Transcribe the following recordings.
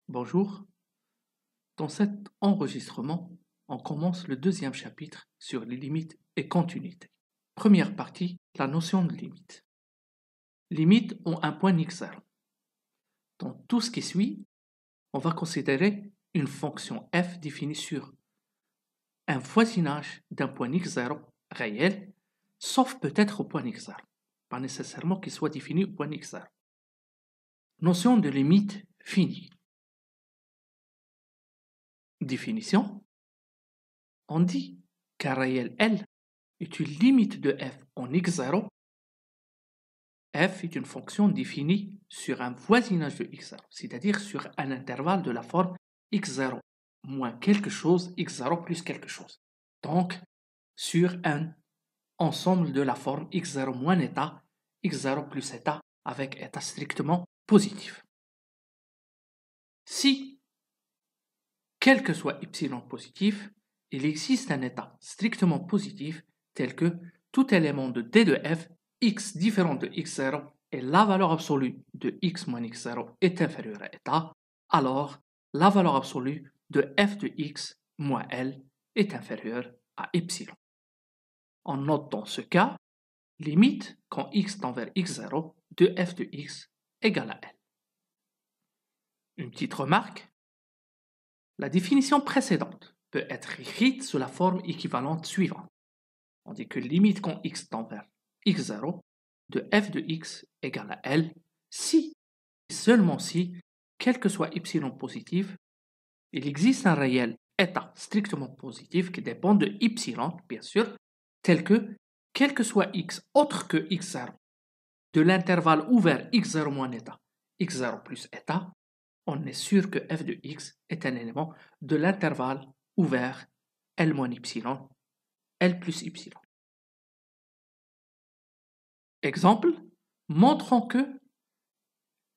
Bonjour, dans cet enregistrement, on commence le deuxième chapitre sur les limites et continuité. Première partie, la notion de limite. Limites ont un point x0. Dans tout ce qui suit, on va considérer une fonction f définie sur un voisinage d'un point x0 réel, sauf peut-être au point x0, pas nécessairement qu'il soit défini au point x0. Notion de limite finie. Définition. On dit qu'un réel L est une limite de f en x0. F est une fonction définie sur un voisinage de x0, c'est-à-dire sur un intervalle de la forme x0 moins quelque chose, x0 plus quelque chose. Donc, sur un ensemble de la forme x0 moins état, x0 plus état, avec état strictement positif. Si, quel que soit epsilon positif, il existe un état strictement positif tel que tout élément de D de f, x différent de x0 et la valeur absolue de x moins x0 est inférieure à état, alors la valeur absolue de f de x moins L est inférieure à epsilon. On note dans ce cas, limite quand x tend vers x0 de f de x égale à L. Une petite remarque, la définition précédente peut être écrite sous la forme équivalente suivante. On dit que limite quand x tend vers x0 de f de x égale à L si, seulement si, quel que soit epsilon positif, il existe un réel état strictement positif qui dépend de epsilon, bien sûr, tel que, quel que soit x autre que x0, de l'intervalle ouvert x0 moins état, x0 plus état, on est sûr que f de x est un élément de l'intervalle ouvert L moins epsilon, L plus epsilon. Exemple, montrons que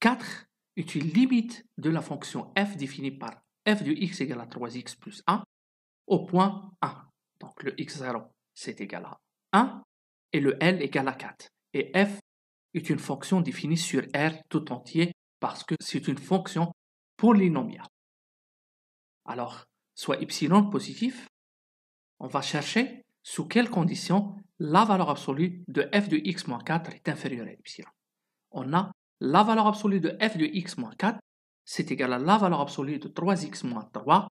4 est une limite de la fonction f définie par f de x égale à 3x plus 1 au point 1. Donc le x0 c'est égal à 1 et le L égale à 4. Et f est une fonction définie sur R tout entier parce que c'est une fonction polynomiale. Alors, soit epsilon positif, on va chercher sous quelles conditions la valeur absolue de f de x moins 4 est inférieure à epsilon. On a la valeur absolue de f de x moins 4, c'est égal à la valeur absolue de 3x moins 3,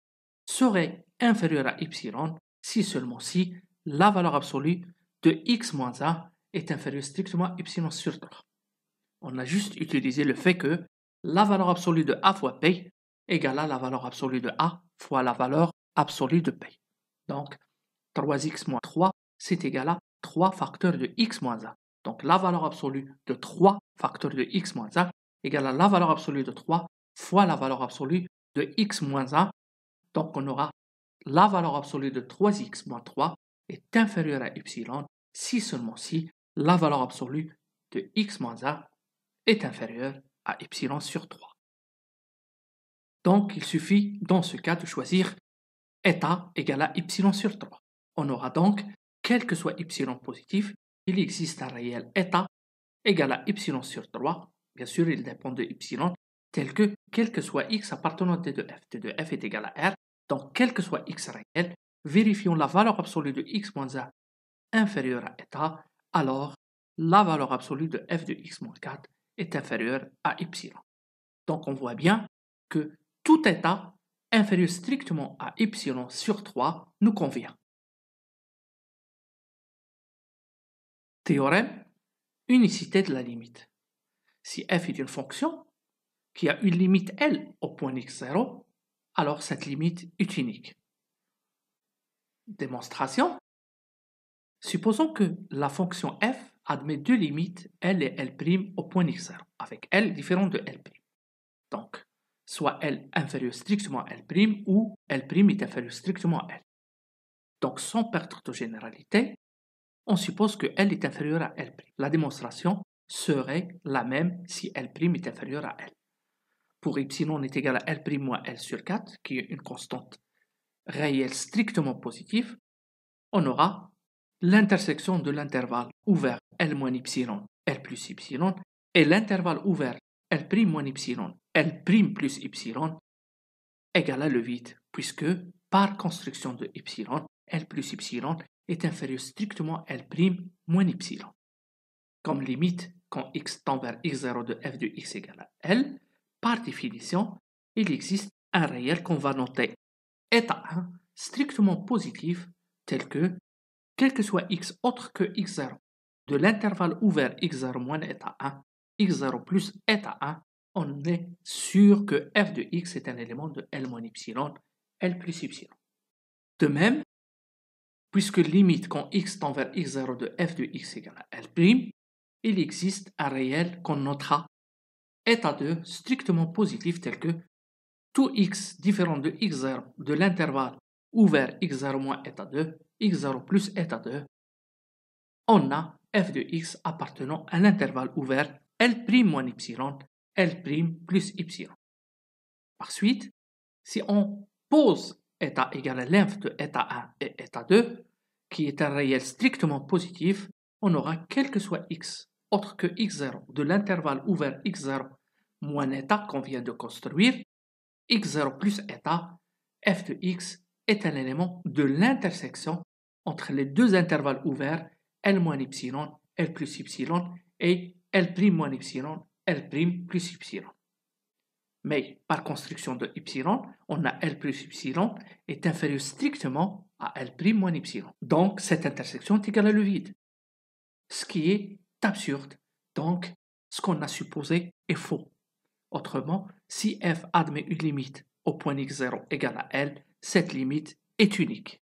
serait inférieure à epsilon si seulement si la valeur absolue de x moins 1 est inférieure strictement à epsilon sur 3. On a juste utilisé le fait que la valeur absolue de a fois p égale à la valeur absolue de a fois la valeur absolue de p. Donc, 3x moins 3, c'est égal à 3 facteurs de x moins 1. Donc, la valeur absolue de 3 facteurs de x moins 1 égale à la valeur absolue de 3 fois la valeur absolue de x moins 1. Donc, on aura la valeur absolue de 3x moins 3 est inférieure à epsilon si seulement si la valeur absolue de x moins 1 est inférieure à epsilon sur 3. Donc, il suffit dans ce cas de choisir état égale à epsilon sur 3. On aura donc, quel que soit epsilon positif, il existe un réel état égal à epsilon sur 3. Bien sûr, il dépend de epsilon, tel que, quel que soit x appartenant à t de f. T de f est égal à R. Donc, quel que soit x réel, vérifions la valeur absolue de x moins 1 inférieure à état, alors la valeur absolue de f de x moins 4 est inférieure à epsilon. Donc, on voit bien que tout état inférieur strictement à epsilon sur 3 nous convient. Théorème, unicité de la limite. Si f est une fonction qui a une limite L au point x0, alors cette limite est unique. Démonstration. Supposons que la fonction f admet deux limites L et L' au point x0, avec L différent de L'. Donc, soit L inférieur strictement à L' ou L' est inférieur strictement à L. Donc, sans perdre de généralité, on suppose que L est inférieur à L'. La démonstration serait la même si L' est inférieur à L. Pour epsilon est égal à L' moins L sur 4, qui est une constante réelle strictement positive, on aura l'intersection de l'intervalle ouvert L moins epsilon, L plus epsilon, et l'intervalle ouvert L' moins epsilon, L' plus epsilon, égale à le vide, puisque par construction de epsilon, L plus epsilon est inférieur strictement à L' moins epsilon. Comme limite quand x tend vers x0 de f de x égale à L, par définition, il existe un réel qu'on va noter état 1 strictement positif tel que, quel que soit x autre que x0, de l'intervalle ouvert x0 moins état 1, x0 plus état 1, on est sûr que f de x est un élément de L moins epsilon, L plus epsilon. De même, puisque limite quand x tend vers x0 de f de x égale à L', il existe un réel qu'on notera état 2 strictement positif tel que tout x différent de x0 de l'intervalle ouvert x0 moins état 2, x0 plus état 2, on a f de x appartenant à l'intervalle ouvert L' moins epsilon, L' plus epsilon. Par suite, si on pose état égal à l'inf de état 1 et état 2, qui est un réel strictement positif, on aura quel que soit x autre que x0 de l'intervalle ouvert x0 moins état qu'on vient de construire, x0 plus état, f de x est un élément de l'intersection entre les deux intervalles ouverts L moins epsilon, L plus epsilon et L' moins epsilon, L' plus epsilon. Mais par construction de epsilon, on a L plus epsilon est inférieur strictement à L' moins epsilon. Donc cette intersection est égale à le vide. Ce qui est absurde. Donc ce qu'on a supposé est faux. Autrement, si f admet une limite au point x0 égale à L, cette limite est unique.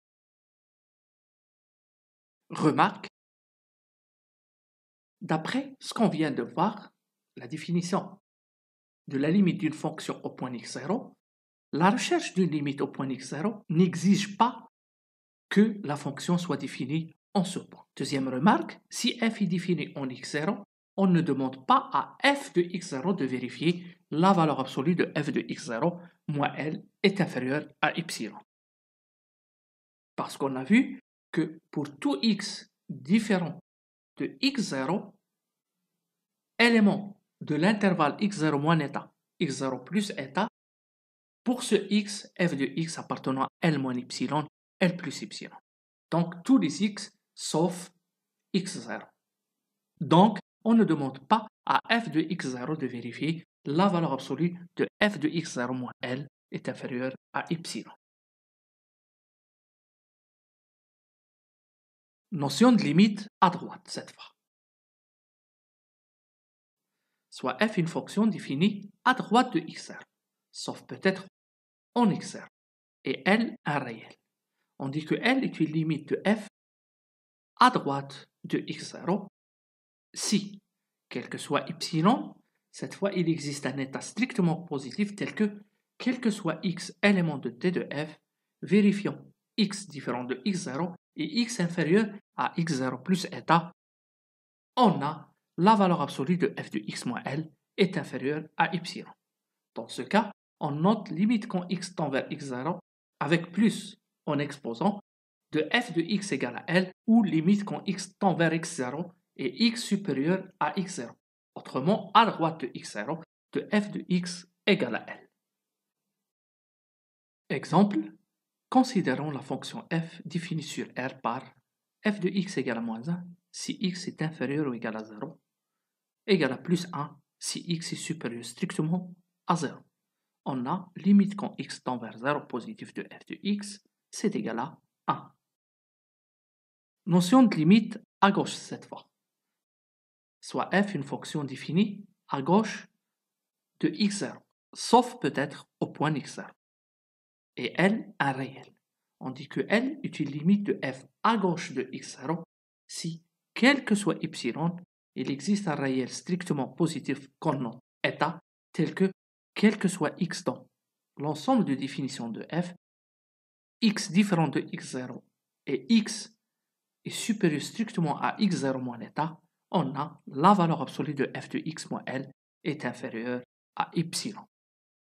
Remarque, d'après ce qu'on vient de voir, la définition de la limite d'une fonction au point x0, la recherche d'une limite au point x0 n'exige pas que la fonction soit définie en ce point. Deuxième remarque, si f est défini en x0, on ne demande pas à f de x0 de vérifier la valeur absolue de f de x0 moins L est inférieure à epsilon. Parce qu'on a vu que pour tout x différent de x0, élément de l'intervalle x0 moins état, x0 plus état, pour ce x, f de x appartenant à L moins epsilon, L plus epsilon. Donc tous les x sauf x0. Donc on ne demande pas à f de x0 de vérifier la valeur absolue de f de x0 moins L est inférieure à epsilon. Notion de limite à droite cette fois. Soit f une fonction définie à droite de x0, sauf peut-être en x0, et L un réel. On dit que L est une limite de f à droite de x0 si, quel que soit epsilon, cette fois il existe un état strictement positif tel que, quel que soit x élément de t de f, vérifiant x différent de x0 et x inférieur à x0 plus état, on a la valeur absolue de f de x moins L est inférieure à epsilon. Dans ce cas, on note limite quand x tend vers x0 avec plus en exposant de f de x égale à L ou limite quand x tend vers x0 et x supérieur à x0. Autrement, à droite de x0 de f de x égale à L. Exemple, considérons la fonction f définie sur R par f de x égale à moins 1 si x est inférieur ou égal à 0, égale à plus 1 si x est supérieur strictement à 0. On a limite quand x tend vers 0 positif de f de x, c'est égal à 1. Notion de limite à gauche cette fois. Soit f une fonction définie à gauche de x0, sauf peut-être au point x0. Et L un réel. On dit que L est une limite de f à gauche de x0 si, quel que soit epsilon, il existe un réel strictement positif qu'on note état tel que, quel que soit x dans l'ensemble de définitions de f, x différent de x0 et x est supérieur strictement à x0 moins état, on a la valeur absolue de f de x moins L est inférieure à epsilon.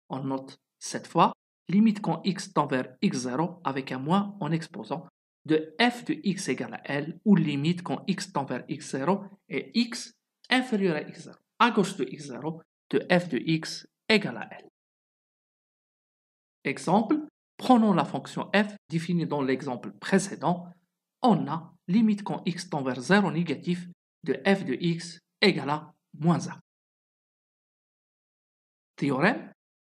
On note cette fois limite quand x tend vers x0 avec un moins en exposant de f de x égale à L ou limite quand x tend vers x0 et x inférieur à x0 à gauche de x0 de f de x égale à L. Exemple, prenons la fonction f définie dans l'exemple précédent. On a limite quand x tend vers 0 négatif de f de x égale à moins 1. Théorème,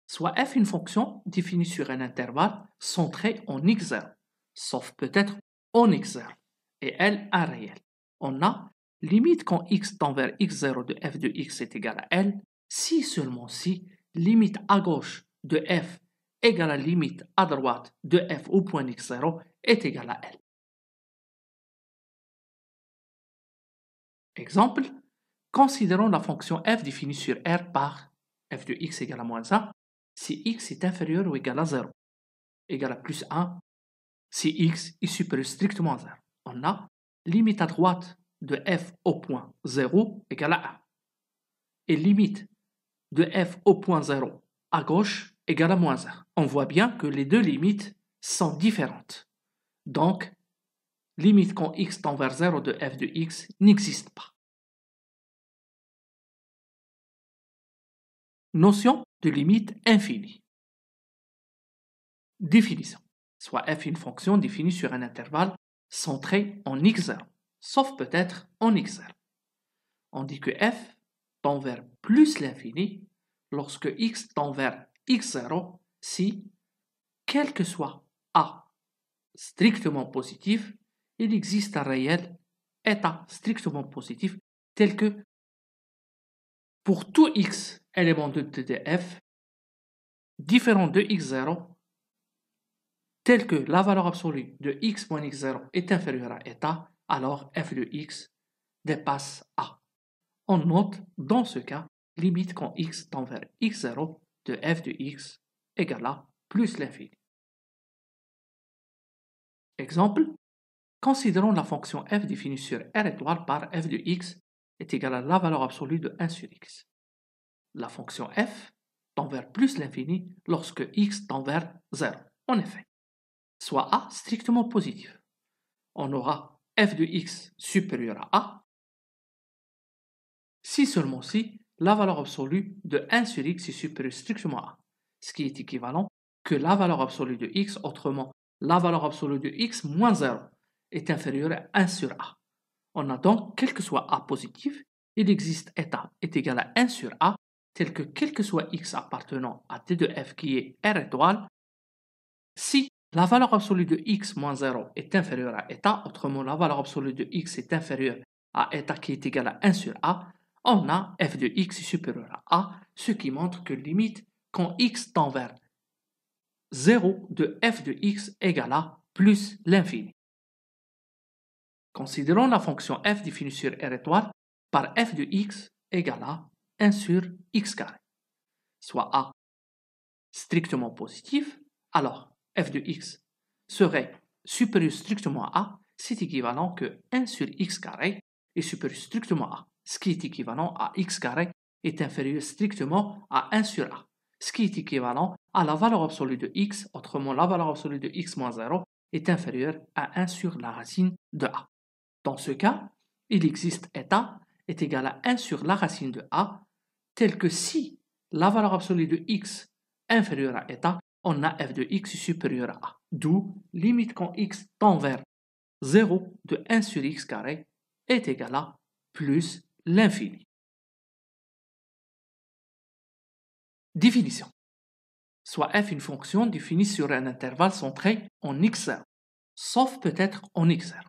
soit f une fonction définie sur un intervalle centré en x0, sauf peut-être en x0, et L un réel. On a limite quand x tend vers x0 de f de x est égal à L, si seulement si limite à gauche de f égale à limite à droite de f au point x0 est égale à L. Exemple, considérons la fonction f définie sur R par f de x égale à moins 1 si x est inférieur ou égal à 0, égal à plus 1 si x est supérieur strictement à 0. On a limite à droite de f au point 0 égale à 1 et limite de f au point 0 à gauche égale à moins 1. On voit bien que les deux limites sont différentes. Donc, limite quand x tend vers 0 de f de x n'existe pas. Notion de limite infinie. Définition. Soit f une fonction définie sur un intervalle centré en x0, sauf peut-être en x0. On dit que f tend vers plus l'infini lorsque x tend vers x0 si, quel que soit a strictement positif, il existe un réel état strictement positif tel que pour tout x élément de f différent de x0, tel que la valeur absolue de x moins x0 est inférieure à état, alors f de x dépasse a. On note dans ce cas limite quand x tend vers x0 de f de x égale à plus l'infini. Exemple, considérons la fonction f définie sur R étoile par f de x est égale à la valeur absolue de 1 sur x. La fonction f tend vers plus l'infini lorsque x tend vers 0. En effet, soit a strictement positif. On aura f de x supérieur à a si seulement si la valeur absolue de 1 sur x est supérieure strictement à a, ce qui est équivalent que la valeur absolue de x, autrement la valeur absolue de x moins 0, est inférieure à 1 sur a. On a donc, quel que soit a positif, il existe état est égal à 1 sur a, tel que quel que soit x appartenant à t de f qui est R étoile, si la valeur absolue de x moins 0 est inférieure à état, autrement la valeur absolue de x est inférieure à état qui est égal à 1 sur a, on a f de x supérieur à a, ce qui montre que limite quand x tend vers 0 de f de x égale à plus l'infini. Considérons la fonction f définie sur R étoile par f de x égale à 1 sur x carré, soit a strictement positif, alors f de x serait supérieur strictement à a, c'est équivalent que 1 sur x carré est supérieur strictement à a, ce qui est équivalent à x carré est inférieur strictement à 1 sur a, ce qui est équivalent à la valeur absolue de x, autrement la valeur absolue de x moins 0 est inférieure à 1 sur la racine de a. Dans ce cas, il existe état est égal à 1 sur la racine de a, tel que si la valeur absolue de x inférieure à état, on a f de x supérieur à a. D'où limite quand x tend vers 0 de 1 sur x carré est égal à plus l'infini. Définition. Soit f une fonction définie sur un intervalle centré en x0, sauf peut-être en x0.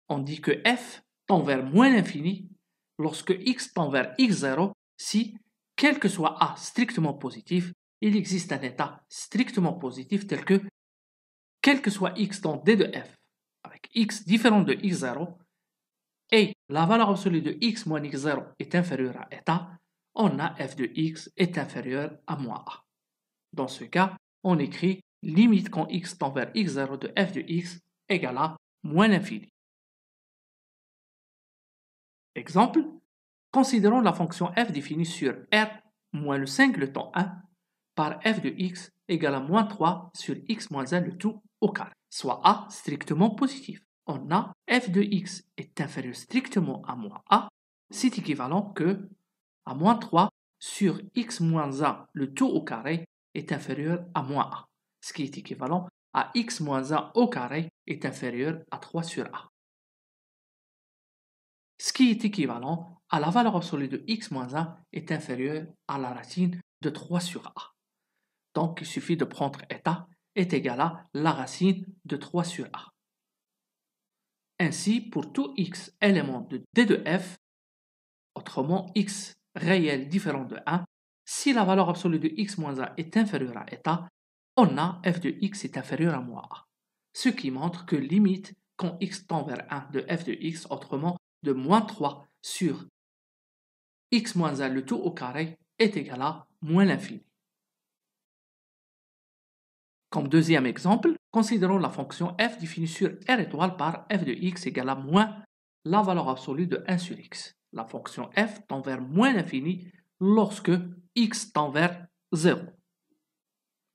On dit que f tend vers moins l'infini lorsque x tend vers x0 si, quel que soit a strictement positif, il existe un état strictement positif tel que, quel que soit x dans d de f, avec x différent de x0, et la valeur absolue de x moins x0 est inférieure à état, on a f de x est inférieur à moins a. Dans ce cas, on écrit limite quand x tend vers x0 de f de x égale à moins l'infini. Exemple, considérons la fonction f définie sur R moins le singleton 1 par f de x égale à moins 3 sur x moins 1 le tout au carré, soit a strictement positif. On a f de x est inférieur strictement à moins a, c'est équivalent que à moins 3 sur x moins 1 le tout au carré est inférieur à moins a. ce qui est équivalent à x moins 1 au carré est inférieur à 3 sur a. Ce qui est équivalent à la valeur absolue de x moins 1 est inférieur à la racine de 3 sur a. Donc, il suffit de prendre état est égal à la racine de 3 sur a. Ainsi, pour tout x élément de D de f, autrement x réel différent de 1, si la valeur absolue de x moins 1 est inférieure à état, on a f de x est inférieur à moins a. Ce qui montre que limite quand x tend vers 1 de f de x, autrement de moins 3 sur x moins 1 le tout au carré est égal à moins l'infini. Comme deuxième exemple, considérons la fonction f définie sur R étoile par f de x égale à moins la valeur absolue de 1 sur x. La fonction f tend vers moins l'infini lorsque x tend vers 0.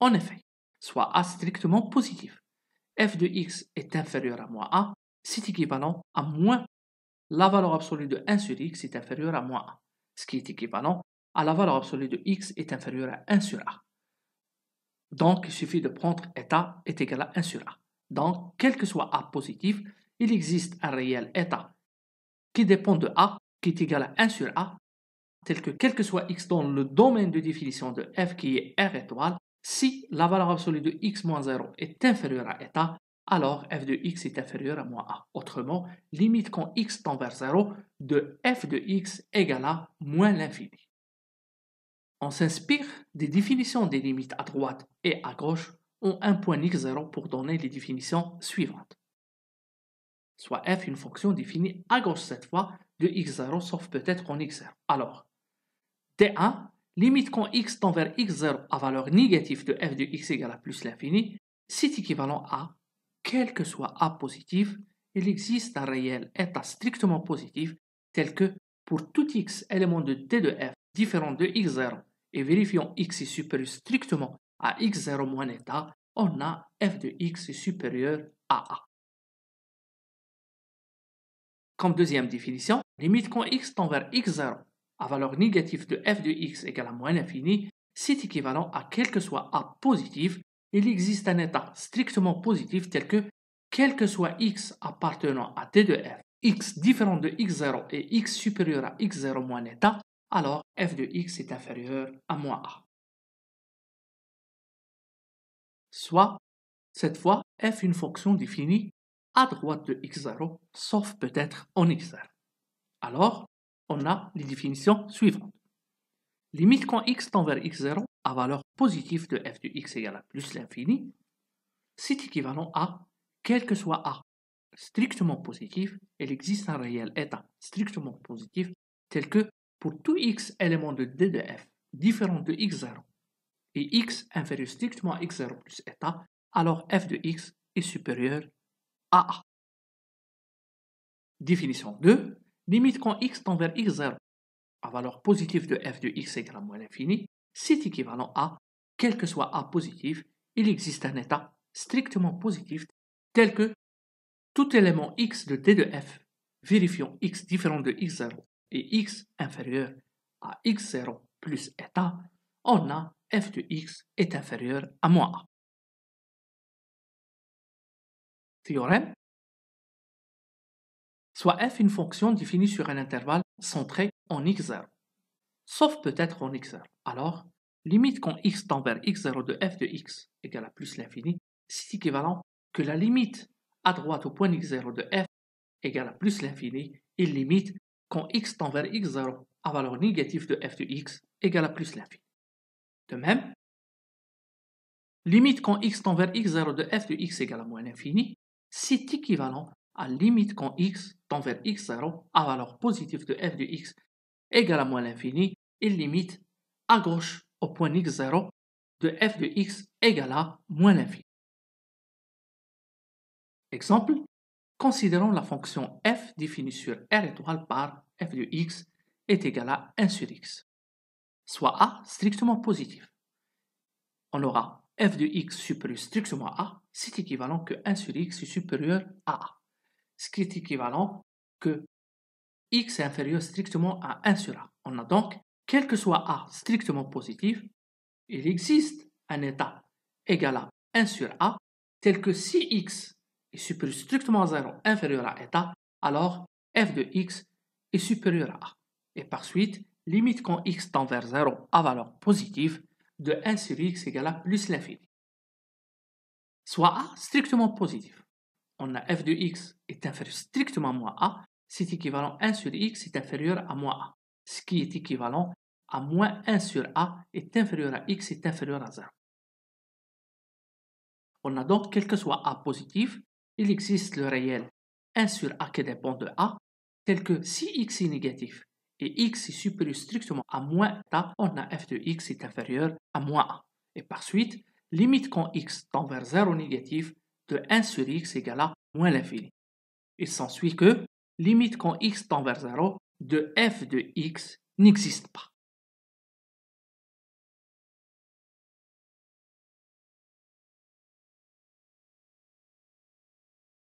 En effet, soit a strictement positif, f de x est inférieur à moins a, c'est équivalent à moins la valeur absolue de 1 sur x est inférieure à moins a, ce qui est équivalent à la valeur absolue de x est inférieure à 1 sur a. Donc, il suffit de prendre état est égal à 1 sur a. Donc, quel que soit a positif, il existe un réel état qui dépend de a, qui est égal à 1 sur a, tel que quel que soit x dans le domaine de définition de f qui est R étoile, si la valeur absolue de x moins 0 est inférieure à état, alors f de x est inférieur à moins a. Autrement, limite quand x tend vers 0 de f de x égale à moins l'infini. On s'inspire des définitions des limites à droite et à gauche ont un point x0 pour donner les définitions suivantes. Soit f une fonction définie à gauche cette fois de x0 sauf peut-être en x0. Alors, D1, limite quand x tend vers x0 à valeur négative de f de x égale à plus l'infini, c'est équivalent à, quel que soit a positif, il existe un réel état strictement positif tel que pour tout x élément de D de f différent de x0 et vérifiant x est supérieur strictement à x0 moins état, on a f de x est supérieur à a. Comme deuxième définition, limite quand x tend vers x0 à valeur négative de f de x égale à moins l'infini, c'est équivalent à quel que soit a positif, il existe un état strictement positif tel que quel que soit x appartenant à d de f, x différent de x0 et x supérieur à x0 moins état, alors f de x est inférieur à moins a. Soit, cette fois, f une fonction définie à droite de x0, sauf peut-être en x0. Alors, on a les définitions suivantes. Limite quand x tend vers x0 à valeur positive de f de x égale à plus l'infini, c'est équivalent à, quel que soit a strictement positif, il existe un réel état strictement positif tel que pour tout x élément de d de f différent de x0 et x inférieur strictement à x0 plus état, alors f de x est supérieur à a. Définition 2. Limite quand x tend vers x0 à valeur positive de f de x égale à moins l'infini, c'est équivalent à, quel que soit a positif, il existe un état strictement positif tel que tout élément x de d de f, vérifiant x différent de x0 et x inférieur à x0 plus état, on a f de x est inférieur à moins a. Théorème. Soit f une fonction définie sur un intervalle centré en x0, sauf peut-être en x0. Alors, limite quand x tend vers x0 de f de x égale à plus l'infini, c'est équivalent que la limite à droite au point x0 de f égale à plus l'infini et limite quand x tend vers x0 à valeur négative de f de x égale à plus l'infini. De même, limite quand x tend vers x0 de f de x égale à moins l'infini, c'est équivalent à limite quand x tend vers x0 à valeur positive de f de x égale à moins l'infini et limite à gauche au point x0 de f de x égale à moins l'infini. Exemple, considérons la fonction f définie sur R étoile par f de x est égal à 1 sur x, soit a strictement positif. On aura f de x supérieur strictement à a, c'est équivalent que 1 sur x est supérieur à a, ce qui est équivalent que x est inférieur strictement à 1 sur a. On a donc, quel que soit a strictement positif, il existe un état égal à 1 sur a, tel que si x est supérieur strictement à 0 inférieur à eta, alors f de x est supérieur à a. Et par suite, limite quand x tend vers 0 à valeur positive de 1 sur x égale à plus l'infini. Soit a strictement positif. On a f de x est inférieur strictement à moins a, c'est équivalent 1 sur x est inférieur à moins a, ce qui est équivalent à moins 1 sur a est inférieur à x est inférieur à 0. On a donc, quel que soit a positif, il existe le réel 1 sur a qui dépend de a, tel que si x est négatif et x est supérieur strictement à moins a, on a f de x est inférieur à moins a. Et par suite, limite quand x tend vers 0 négatif de 1 sur x égale à moins l'infini. Il s'ensuit que limite quand x tend vers 0 de f de x n'existe pas.